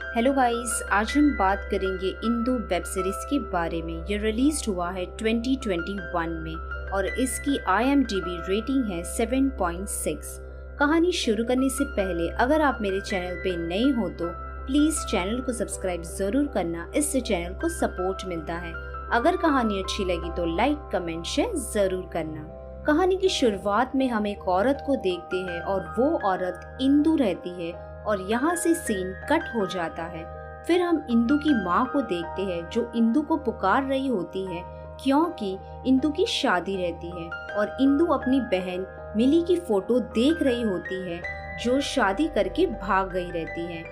Hello guys, आज हम बात करेंगे इंदु वेब सीरीज के बारे में। ये रिलीज हुआ है 2021 में और इसकी IMDb रेटिंग है 7.6। कहानी शुरू करने से पहले अगर आप मेरे चैनल पे नए हो तो प्लीज चैनल को सब्सक्राइब जरूर करना, इससे चैनल को सपोर्ट मिलता है। अगर कहानी अच्छी लगी तो लाइक, कमेंट, शेयर जरूर करना। कहानी की शुरुआत में हम एक औरत को देखते हैं और वो औरत इंदु रहती है और यहाँ से सीन कट हो जाता है। फिर हम इंदु की माँ को देखते हैं जो इंदु को पुकार रही होती है क्योंकि इंदु की शादी रहती है और इंदु अपनी बहन मिली की फोटो देख रही होती है जो शादी करके भाग गई रहती है।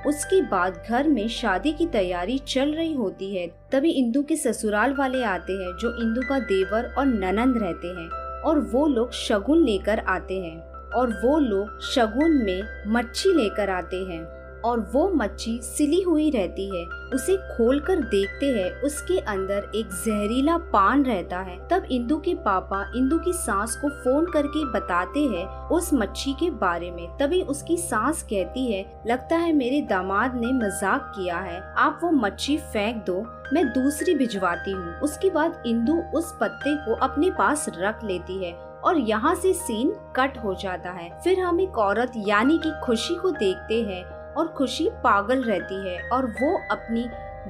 उसके बाद घर में शादी की तैयारी चल रही होती है। तभी इंदु के ससुराल वाले आते हैं जो इंदु का देवर और ननंद रहते हैं और वो लोग शगुन लेकर आते हैं और वो लोग शगुन में मच्छी लेकर आते हैं और वो मच्छी सिली हुई रहती है। उसे खोलकर देखते हैं, उसके अंदर एक जहरीला पान रहता है। तब इंदु के पापा इंदु की सास को फोन करके बताते हैं उस मच्छी के बारे में। तभी उसकी सास कहती है, लगता है मेरे दामाद ने मजाक किया है, आप वो मच्छी फेंक दो, मैं दूसरी भिजवाती हूँ। उसके बाद इंदु उस पत्ते को अपने पास रख लेती है और यहाँ से सीन कट हो जाता है। फिर हम एक औरत यानी कि खुशी को देखते हैं और खुशी पागल रहती है और वो अपनी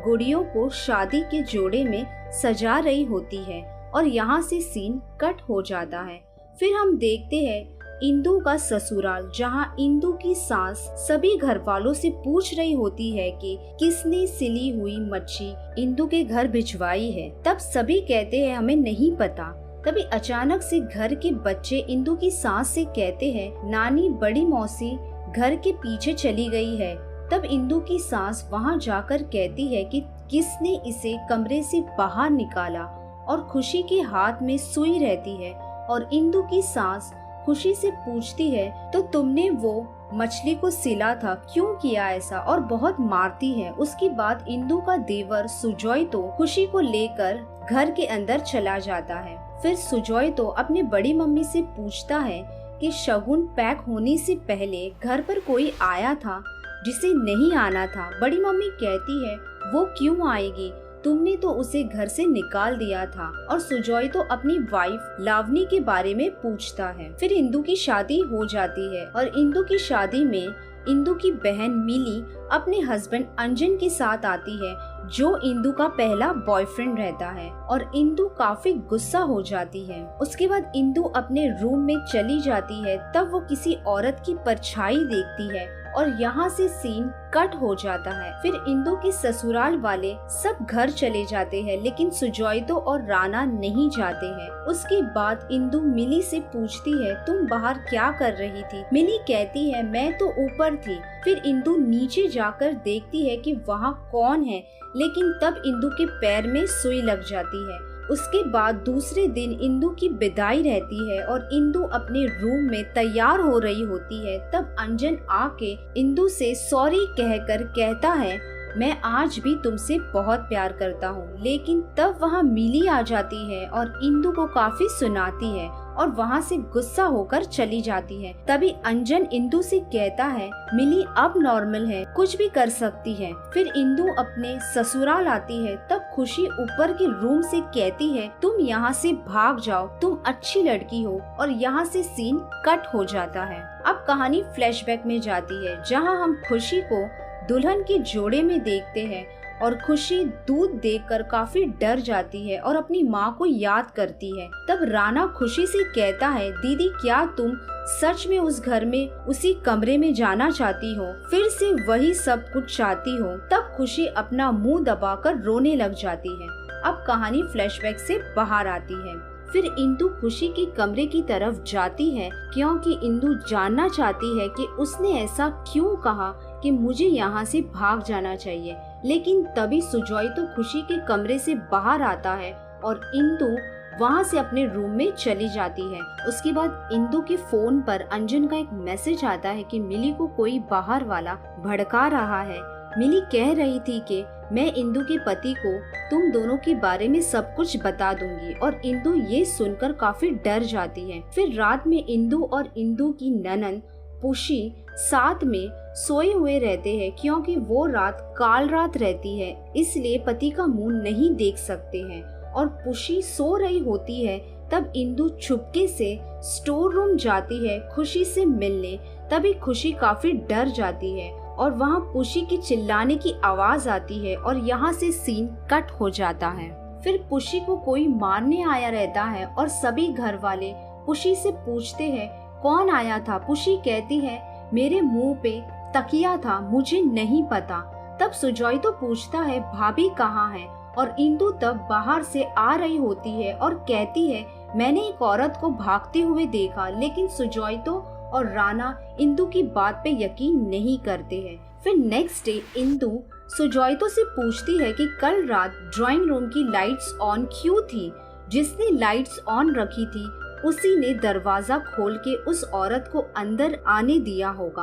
गुड़ियों को शादी के जोड़े में सजा रही होती है और यहाँ से सीन कट हो जाता है। फिर हम देखते हैं इंदु का ससुराल, जहाँ इंदु की सास सभी घर वालों से पूछ रही होती है कि किसने सिली हुई मच्छी इंदु के घर भिजवाई है। तब सभी कहते हैं हमें नहीं पता। तभी अचानक से घर के बच्चे इंदु की सास से कहते हैं, नानी बड़ी मौसी घर के पीछे चली गई है। तब इंदु की सास वहां जाकर कहती है कि किसने इसे कमरे से बाहर निकाला और खुशी के हाथ में सुई रहती है और इंदु की सास खुशी से पूछती है, तो तुमने वो मछली को सिला था, क्यों किया ऐसा, और बहुत मारती है। उसके बाद इंदु का देवर सुजॉय तो खुशी को लेकर घर के अंदर चला जाता है। फिर सुजॉय तो अपने बड़ी मम्मी से पूछता है कि शगुन पैक होने से पहले घर पर कोई आया था जिसे नहीं आना था। बड़ी मम्मी कहती है, वो क्यों आएगी, तुमने तो उसे घर से निकाल दिया था। और सुजॉय तो अपनी वाइफ लावनी के बारे में पूछता है। फिर इंदु की शादी हो जाती है और इंदु की शादी में इंदु की बहन मिली अपने हस्बैंड अंजन के साथ आती है जो इंदु का पहला बॉयफ्रेंड रहता है और इंदु काफी गुस्सा हो जाती है। उसके बाद इंदु अपने रूम में चली जाती है। तब वो किसी औरत की परछाई देखती है और यहाँ से सीन कट हो जाता है। फिर इंदु के ससुराल वाले सब घर चले जाते हैं लेकिन सुजॉयतो और राना नहीं जाते हैं। उसके बाद इंदु मिली से पूछती है, तुम बाहर क्या कर रही थी। मिली कहती है, मैं तो ऊपर थी। फिर इंदु नीचे जाकर देखती है कि वहाँ कौन है, लेकिन तब इंदु के पैर में सुई लग जाती है। उसके बाद दूसरे दिन इंदु की विदाई रहती है और इंदु अपने रूम में तैयार हो रही होती है। तब अंजन आके इंदु से सॉरी कहकर कहता है, मैं आज भी तुमसे बहुत प्यार करता हूँ। लेकिन तब वहाँ मिली आ जाती है और इंदु को काफी सुनाती है और वहाँ से गुस्सा होकर चली जाती है। तभी अंजन इंदु से कहता है, मिली अब नॉर्मल है, कुछ भी कर सकती है। फिर इंदु अपने ससुराल आती है। तब खुशी ऊपर के रूम से कहती है, तुम यहाँ से भाग जाओ, तुम अच्छी लड़की हो। और यहाँ से सीन कट हो जाता है। अब कहानी फ्लैशबैक में जाती है जहाँ हम खुशी को दुल्हन के जोड़े में देखते हैं और खुशी दूध देखकर काफी डर जाती है और अपनी माँ को याद करती है। तब राना खुशी से कहता है, दीदी क्या तुम सच में उस घर में उसी कमरे में जाना चाहती हो, फिर से वही सब कुछ चाहती हो। तब खुशी अपना मुंह दबाकर रोने लग जाती है। अब कहानी फ्लैशबैक से बाहर आती है। फिर इंदु खुशी के कमरे की तरफ जाती है क्योंकि इंदु जानना चाहती है कि उसने ऐसा क्यों कहा कि मुझे यहाँ से भाग जाना चाहिए। लेकिन तभी सुजॉय तो खुशी के कमरे से बाहर आता है और इंदु वहाँ से अपने रूम में चली जाती है। उसके बाद इंदु के फोन पर अंजन का एक मैसेज आता है कि मिली को कोई बाहर वाला भड़का रहा है। मिली कह रही थी कि मैं इंदु के पति को तुम दोनों के बारे में सब कुछ बता दूंगी और इंदु ये सुनकर काफी डर जाती है। फिर रात में इंदु और इंदु की ननंद पुशी साथ में सोए हुए रहते हैं क्योंकि वो रात काल रात रहती है, इसलिए पति का मुंह नहीं देख सकते हैं। और पुशी सो रही होती है तब इंदु चुपके से स्टोर रूम जाती है खुशी से मिलने। तभी खुशी काफी डर जाती है और वहाँ पुशी की चिल्लाने की आवाज आती है और यहाँ से सीन कट हो जाता है। फिर पुशी को कोई मारने आया रहता है और सभी घर वाले पुशी से पूछते हैं कौन आया था। पुशी कहती है मेरे मुंह पे तकिया था, मुझे नहीं पता। तब सुजॉय तो पूछता है भाभी कहाँ है, और इंदु तब बाहर से आ रही होती है और कहती है मैंने एक औरत को भागते हुए देखा। लेकिन सुजॉय तो और राना इंदु की बात पे यकीन नहीं करते हैं। फिर नेक्स्ट डे इंदु सुजॉयतो से पूछती है कि कल रात ड्राइंग रूम की लाइट्स ऑन क्यों थी। जिसने लाइट्स ऑन रखी थी उसी ने दरवाजा खोल के उस औरत को अंदर आने दिया होगा।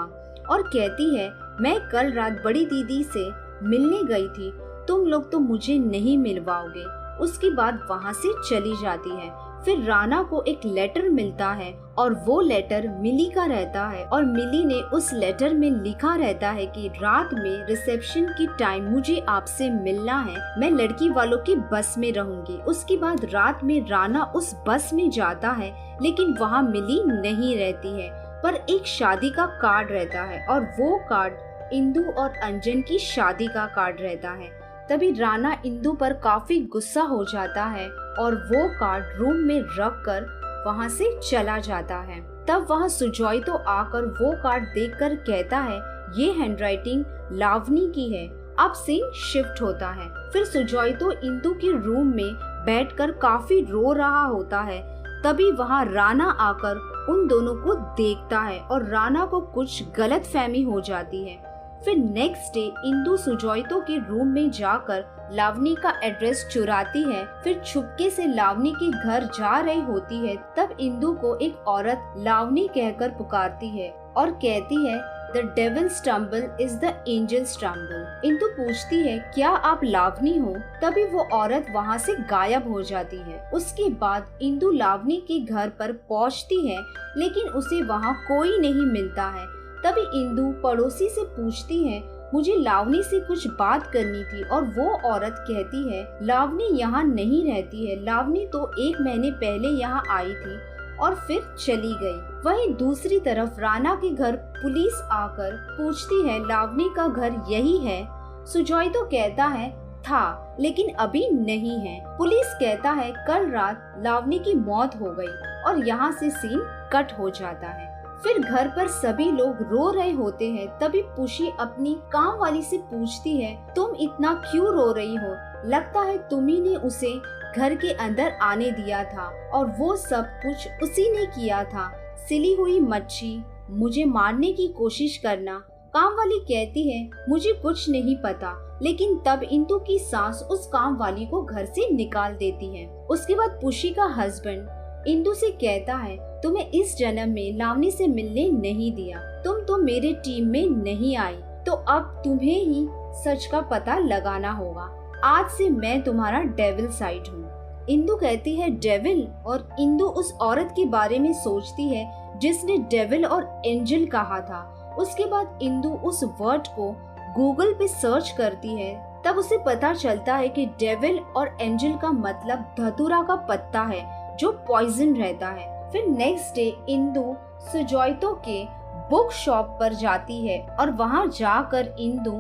और कहती है मैं कल रात बड़ी दीदी से मिलने गई थी, तुम लोग तो मुझे नहीं मिलवाओगे। उसके बाद वहाँ से चली जाती है। फिर राना को एक लेटर मिलता है और वो लेटर मिली का रहता है और मिली ने उस लेटर में लिखा रहता है कि रात में रिसेप्शन की टाइम मुझे आपसे मिलना है, मैं लड़की वालों की बस में रहूंगी। उसके बाद रात में राना उस बस में जाता है लेकिन वहाँ मिली नहीं रहती है, पर एक शादी का कार्ड रहता है और वो कार्ड इंदु और अंजन की शादी का कार्ड रहता है। तभी राना इंदु पर काफी गुस्सा हो जाता है और वो कार्ड रूम में रख कर वहाँ से चला जाता है। तब वहाँ सुजॉय तो आकर वो कार्ड देखकर कहता है ये हैंडराइटिंग लावनी की है। अब सीन शिफ्ट होता है। फिर सुजॉय तो इंदु के रूम में बैठकर काफी रो रहा होता है। तभी वहाँ राना आकर उन दोनों को देखता है और राना को कुछ गलतफहमी हो जाती है। फिर नेक्स्ट डे इंदु सुजॉयतो के रूम में जाकर लावनी का एड्रेस चुराती है। फिर छुपके से लावनी के घर जा रही होती है। तब इंदु को एक औरत लावनी कहकर पुकारती है और कहती है the devil stumble is the angel stumble. Indu पूछती है क्या आप लावनी हो? तभी वो औरत वहाँ से गायब हो जाती है। उसके बाद इंदु लावनी के घर पर पहुँचती है लेकिन उसे वहाँ कोई नहीं मिलता है। तभी इंदु पड़ोसी से पूछती है मुझे लावनी से कुछ बात करनी थी और वो औरत कहती है लावनी यहाँ नहीं रहती है, लावनी तो 1 महीने पहले यहाँ आई थी और फिर चली गई। वहीं दूसरी तरफ राना के घर पुलिस आकर पूछती है लावनी का घर यही है? सुजॉय तो कहता है था लेकिन अभी नहीं है। पुलिस कहता है कल रात लावनी की मौत हो गई और यहाँ से सीन कट हो जाता है। फिर घर पर सभी लोग रो रहे होते हैं। तभी पुशी अपनी काम वाली से पूछती है तुम इतना क्यों रो रही हो? लगता है तुम्ही ने उसे घर के अंदर आने दिया था और वो सब कुछ उसी ने किया था। सिली हुई मच्छी, मुझे मारने की कोशिश करना। काम वाली कहती है मुझे कुछ नहीं पता, लेकिन तब इंदु की सास उस काम वाली को घर से निकाल देती है। उसके बाद पुशी का हस्बैंड इंदु से कहता है तुम्हें इस जन्म में लावनी से मिलने नहीं दिया, तुम तो मेरे टीम में नहीं आई, तो अब तुम्हें ही सच का पता लगाना होगा। आज से मैं तुम्हारा डेविल साइड हूँ। इंदु कहती है डेविल, और इंदु उस औरत के बारे में सोचती है जिसने डेविल और एंजल कहा था। उसके बाद इंदु उस वर्ड को गूगल पे सर्च करती है। तब उसे पता चलता है कि डेविल और एंजल का मतलब धतूरा का पत्ता है जो पॉइजन रहता है। फिर नेक्स्ट डे इंदु सुजॉयतो के बुक शॉप पर जाती है और वहाँ जाकर इंदु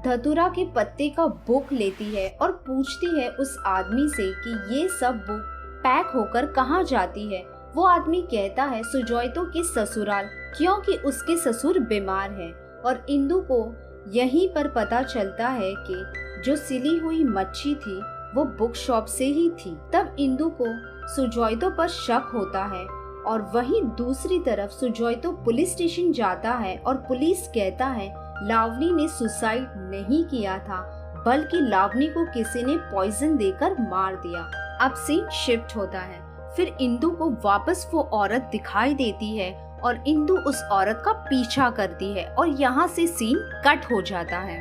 धतूरा के पत्ते का बुक लेती है और पूछती है उस आदमी से कि ये सब बुक पैक होकर कहाँ जाती है। वो आदमी कहता है सुजॉयतो के ससुराल, क्योंकि उसके ससुर बीमार है। और इंदु को यहीं पर पता चलता है कि जो सिली हुई मच्छी थी वो बुक शॉप से ही थी। तब इंदु को सुजॉयतो पर शक होता है और वहीं दूसरी तरफ सुजॉयतो पुलिस स्टेशन जाता है और पुलिस कहता है लावनी ने सुसाइड नहीं किया था, बल्कि लावनी को किसी ने पॉइजन देकर मार दिया। अब सीन शिफ्ट होता है। फिर इंदु को वापस वो औरत दिखाई देती है और इंदु उस औरत का पीछा करती है और यहाँ से सीन कट हो जाता है।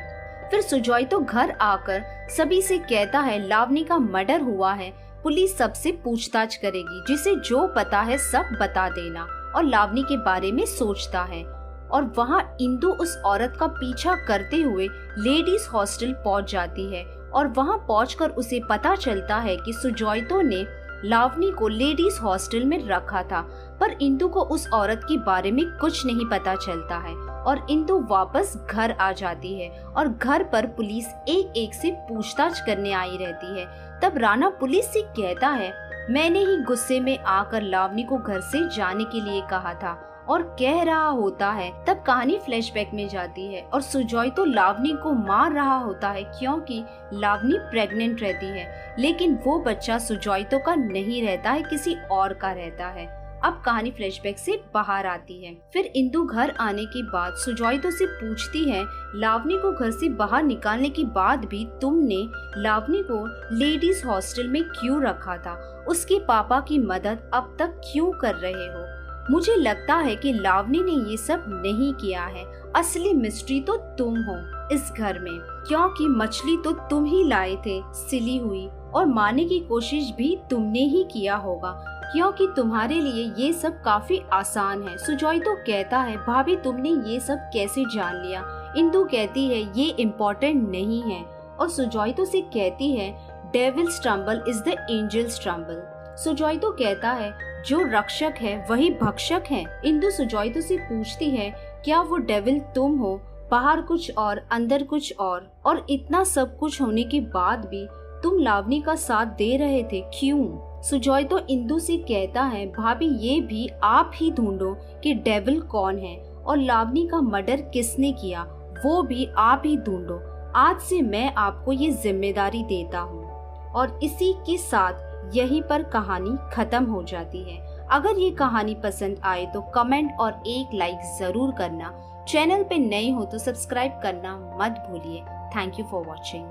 फिर सुजॉयतो घर आकर सभी से कहता है लावनी का मर्डर हुआ है, पुलिस सबसे पूछताछ करेगी, जिसे जो पता है सब बता देना, और लावनी के बारे में सोचता है। और वहाँ इंदु उस औरत का पीछा करते हुए लेडीज हॉस्टल पहुँच जाती है और वहाँ पहुंचकर उसे पता चलता है कि सुजॉइतो ने लावनी को लेडीज हॉस्टल में रखा था, पर इंदु को उस औरत के बारे में कुछ नहीं पता चलता है और इंदु वापस घर आ जाती है और घर पर पुलिस एक एक से पूछताछ करने आई रहती है। तब राणा पुलिस से कहता है, मैंने ही गुस्से में आकर लावनी को घर से जाने के लिए कहा था, और कह रहा होता है। तब कहानी फ्लैशबैक में जाती है और सुजॉइतो लावनी को मार रहा होता है क्योंकि लावनी प्रेग्नेंट रहती है, लेकिन वो बच्चा सुजॉइतो का नहीं रहता है, किसी और का रहता है। अब कहानी फ्लैशबैक से बाहर आती है। फिर इंदु घर आने के बाद सुजॉइतो से पूछती है, लावनी को घर से बाहर निकालने के बाद भी तुमने लावनी को लेडीज हॉस्टल में क्यों रखा था? उसके पापा की मदद अब तक क्यों कर रहे हो? मुझे लगता है कि लावनी ने ये सब नहीं किया है। असली मिस्ट्री तो तुम हो इस घर में, क्योंकि मछली तो तुम ही लाए थे सिली हुई, और मारने की कोशिश भी तुमने ही किया होगा क्योंकि तुम्हारे लिए ये सब काफी आसान है। सुजॉइतो कहता है, भाभी तुमने ये सब कैसे जान लिया? इंदु कहती है, ये इम्पोर्टेंट नहीं है, और सुजॉइतो से कहती है, devil's tremble is the angel's tremble. सुजॉइतो कहता है, जो रक्षक है वही भक्षक है। इंदु सुजॉइतो से पूछती है, क्या वो डेविल तुम हो? बाहर कुछ और अंदर कुछ और इतना सब कुछ होने के बाद भी तुम लावनी का साथ दे रहे थे, क्यों? सुजॉइतो इंदु से कहता है, भाभी ये भी आप ही ढूंढो कि डेविल कौन है और लावनी का मर्डर किसने किया, वो भी आप ही ढूंढो। आज से मैं आपको ये जिम्मेदारी देता हूँ। और इसी के साथ यहीं पर कहानी खत्म हो जाती है। अगर ये कहानी पसंद आए तो कमेंट और एक लाइक जरूर करना। चैनल पे नए हो तो सब्सक्राइब करना मत भूलिए। Thank you for watching.